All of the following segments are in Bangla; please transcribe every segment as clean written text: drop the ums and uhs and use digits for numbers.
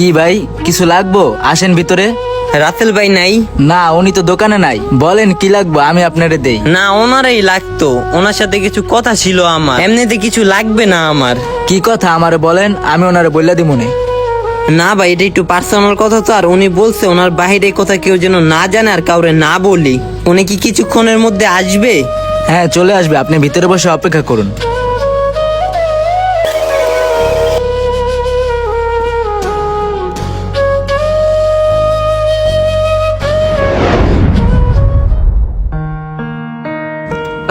কি ভাই, কিছু লাগবো? আসেন ভিতরে। রাসেল ভাই নাই? না, উনি তো দোকানে নাই। বলেন কি লাগবো, আমি আপনারে দেই। না, ওনারই লাগতো। ওনার সাথে কিছু কথা ছিল আমার। এমনিতে কিছু লাগবে না আমার। কি কথা আমারে বলেন, আমি ওনারে বললা দিমুনে। না ভাই, এটা একটু পার্সোনাল কথা তো। আর উনি বলছে ওনার বাহিরে কথা কেউ যেন না জানে আর কাউরে না বলি। উনি কি কিছুক্ষণের মধ্যে আসবে? হ্যাঁ, চলে আসবে। আপনি ভিতরে বসে অপেক্ষা করুন।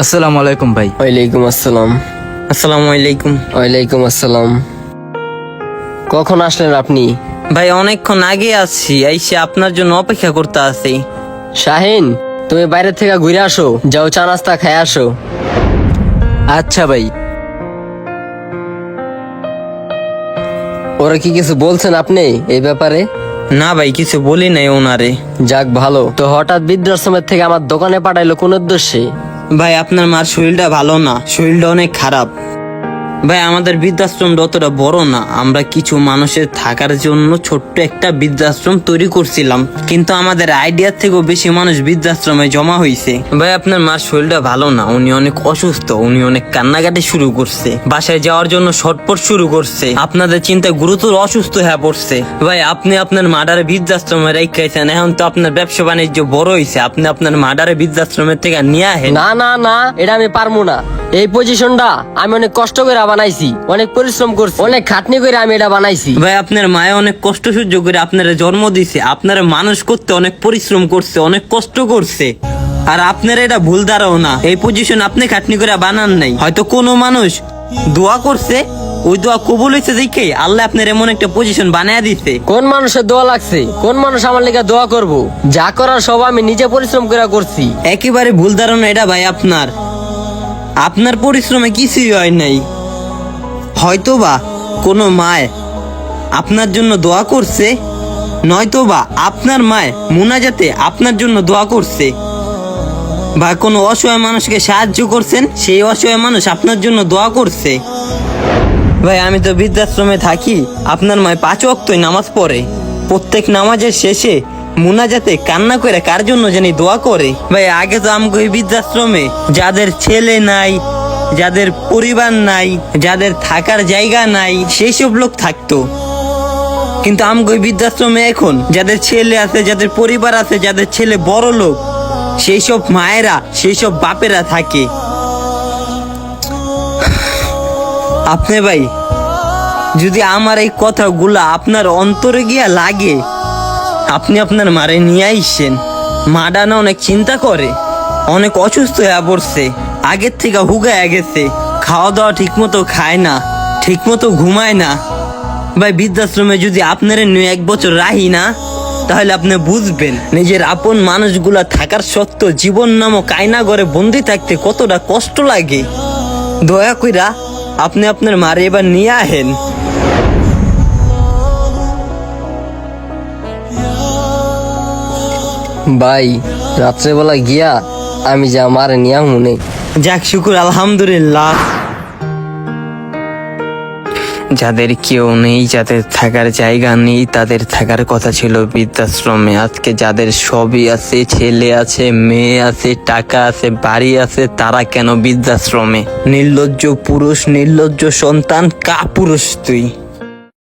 আসসালামু আলাইকুম ভাই। ওয়ালাইকুম আসসালাম। আসসালামু আলাইকুম। ওয়ালাইকুম আসসালাম। কখন আসলেন আপনি? ভাই অনেকক্ষণ আগে আসছি, আইসে আপনার জন্য অপেক্ষা করতে আছি। শাহিন, তুমি বাইরে থেকে ঘুরে আসো, যাও চা নাস্তা খেয়ে আসো। আচ্ছা ভাই। ওরা কি কিছু বলছেন আপনি এই ব্যাপারে? না ভাই, কিছু বলি নাই ওনারে। যাক ভালো। তো হঠাৎ বৃদ্ধাশ্রমের থেকে আমার দোকানে পাঠাইলো কোন উদ্দেশ্যে? ভাই আপনার মার শরীরটা ভালো না, শরীরটা অনেক খারাপ। ভাই আমাদের বৃদ্ধাশ্রমটা অতটা বড় না, আমরা কিছু মানুষের থাকার জন্য ছোট্ট একটা বৃদ্ধাশ্রম তৈরি করছিলাম, কিন্তু আমাদের আইডিয়ার থেকেও বেশি মানুষ বৃদ্ধাশ্রমে জমা হয়েছে। ভাই আপনার মার শরীরটা ভালো না, উনি অনেক অসুস্থ, উনি অনেক কান্নাকাটি শুরু করছে, বাসায় যাওয়ার জন্য ছটফট শুরু করছে, আপনাদের চিন্তায় গুরুতর অসুস্থ হয়ে পড়ছে। ভাই আপনি আপনার মাডারে বৃদ্ধাশ্রমে রেখেছেন, এখন তো আপনার ব্যবসা বাণিজ্য বড় হয়েছে, আপনি আপনার মাডারে বৃদ্ধাশ্রমের থেকে নিয়ে আসেন। না না না, এটা আমি পারবো না। এই পজিশনটা আমি অনেক কষ্ট করে বানাইছি, অনেক পরিশ্রম করছি, অনেক খাটনি করে আমি এটা বানাইছি। ভাই আপনার মায়ে অনেক কষ্ট সহ্য করে আপনারা জন্ম দিছে, আপনারা মানুষ করতে অনেক পরিশ্রম করছে, অনেক কষ্ট করছে। আর আপনারা এটা ভুল ধারণা, এই পজিশন আপনি খাটনি করে বানান নাই। হয়তো কোনো মানুষ দোয়া করছে, ওই দোয়া কবুল হয়েছে দেখে আল্লাহ আপনার এমন একটা পজিশন বানায় দিছে। কোন মানুষের দোয়া লাগছে? কোন মানুষ আমার লেগে দোয়া করব? যা করার সব আমি নিজে পরিশ্রম করে করছি। একেবারে ভুল ধারণা এটা ভাই আপনার। আপনার পরিশ্রমে কিছুই হয় নাই। হয়তোবা কোনো মায় আপনার জন্য দোয়া করছে, নয়তোবা আপনার মায় মুনাজাতে আপনার জন্য দোয়া করছে, বা কোনো অসহায় মানুষকে সাহায্য করছেন, সেই অসহায় মানুষ আপনার জন্য দোয়া করছে। ভাই আমি তো বৃদ্ধাশ্রমে থাকি, আপনার মায় 5 ওয়াক্তই নামাজ পড়ে, প্রত্যেক নামাজের শেষে মুনাজাতে কান্না করে কার জন্য জানি দোয়া করে। ভাই আগে তো আমগো এই বৃদ্ধাশ্রমে যাদের ছেলে নাই, যাদের পরিবার নাই, যাদের থাকার জায়গা নাই, সেই সব লোক থাকতো, কিন্তু আমগো এই বৃদ্ধাশ্রমে এখন যাদের ছেলে আছে, যাদের পরিবার আছে, যাদের ছেলে বড় লোক, সেই সব মায়েরা, সেই সব বাপেরা থাকে। আপনি ভাই যদি আমার এই কথাগুলা আপনার অন্তরে গিয়া লাগে, আপনি আপনার মারে নিয়ে আইসেন। মাডা না অনেক চিন্তা করে, অনেক অসুস্থ হয়ে পড়ছে, আগের থেকে হুগায় গেছে, খাওয়া দাওয়া ঠিক মতো খায় না, ঠিক মতো ঘুমায় না। ভাই বৃদ্ধাশ্রমে যদি আপনারা নিয়ে 1 বছর রাহি না, তাহলে আপনি বুঝবেন নিজের আপন মানুষগুলা থাকার সত্ত্বেও জীবন নামক আয়না ঘরে বন্দি থাকতে কতটা কষ্ট লাগে। দয়া কইরা আপনি আপনার মারে এবার নিয়ে আহেন। ভাই রাত্রেবেলা গিয়া আমি যা মারে নিয়া মনে। যাক শুকুর, আলহামদুলিল্লাহ। যাদের কেউ নেই, যাদের থাকার জায়গা নেই, তাদের থাকার কথা ছিল বৃদ্ধাশ্রমে। আজকে যাদের সবই আছে, ছেলে আছে, মেয়ে আছে, টাকা আছে, বাড়ি আছে, তারা কেন বৃদ্ধাশ্রমে? নির্লজ্জ পুরুষ, নির্লজ্জ সন্তান, কা পুরুষ তুই?